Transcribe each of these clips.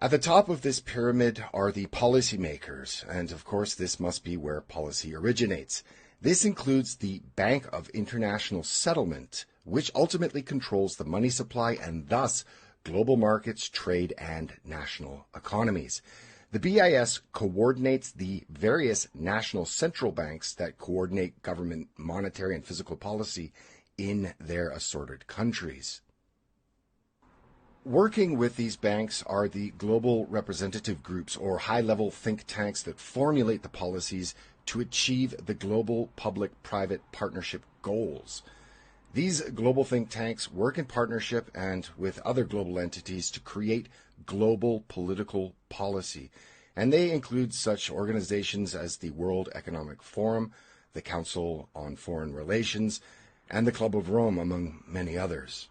At the top of this pyramid are the policymakers, and of course this must be where policy originates. This includes the Bank of International Settlement, which ultimately controls the money supply and thus global markets, trade, and national economies. The BIS coordinates the various national central banks that coordinate government monetary and fiscal policy in their assorted countries. Working with these banks are the global representative groups or high-level think tanks that formulate the policies to achieve the global public-private partnership goals. These global think tanks work in partnership and with other global entities to create global political policy, and they include such organizations as the World Economic Forum, the Council on Foreign Relations, and the Club of Rome, among many others.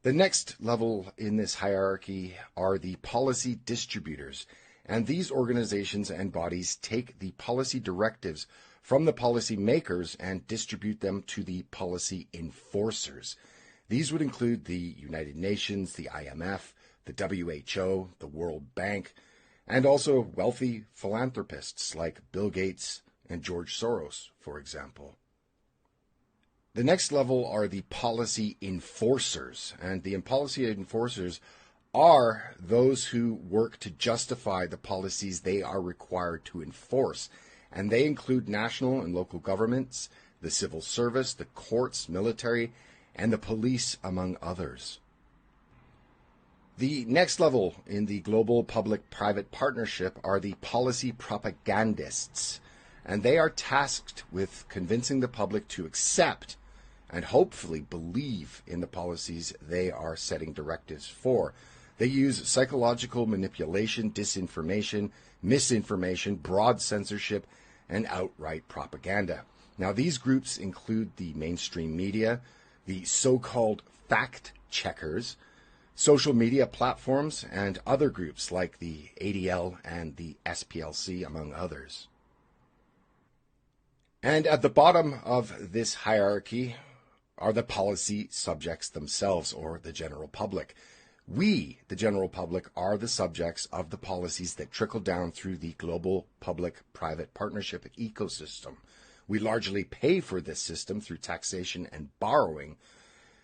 The next level in this hierarchy are the policy distributors, and these organizations and bodies take the policy directives from the policy makers and distribute them to the policy enforcers. These would include the United Nations, the IMF, the WHO, the World Bank, and also wealthy philanthropists like Bill Gates and George Soros, for example. The next level are the policy enforcers, and the policy enforcers are those who work to justify the policies they are required to enforce, and they include national and local governments, the civil service, the courts, military, and the police, among others. The next level in the global public-private partnership are the policy propagandists, and they are tasked with convincing the public to accept and hopefully believe in the policies they are setting directives for. They use psychological manipulation, disinformation, misinformation, broad censorship, and outright propaganda. Now, these groups include the mainstream media, the so-called fact checkers, social media platforms, and other groups like the ADL and the SPLC, among others. And at the bottom of this hierarchy are the policy subjects themselves, or the general public. We, the general public, are the subjects of the policies that trickle down through the global public-private partnership ecosystem. We largely pay for this system through taxation and borrowing,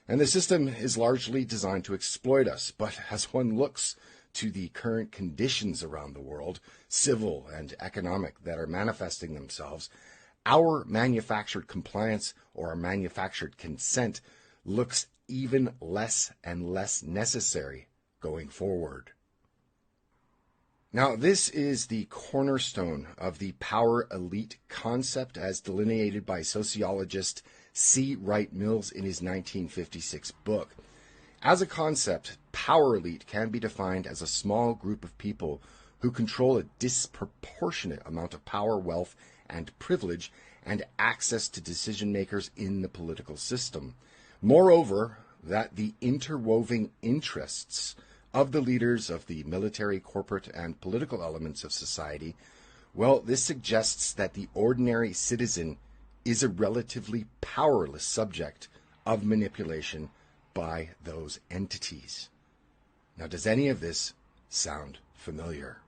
and the system is largely designed to exploit us. But as one looks to the current conditions around the world, civil and economic, that are manifesting themselves, our manufactured compliance or our manufactured consent looks even less and less necessary going forward. Now, this is the cornerstone of the power elite concept as delineated by sociologist C. Wright Mills in his 1956 book. As a concept, power elite can be defined as a small group of people who control a disproportionate amount of power, wealth, and privilege, and access to decision makers in the political system. Moreover, that the interwoven interests of the leaders of the military, corporate, and political elements of society, well, this suggests that the ordinary citizen is a relatively powerless subject of manipulation by those entities. Now, does any of this sound familiar?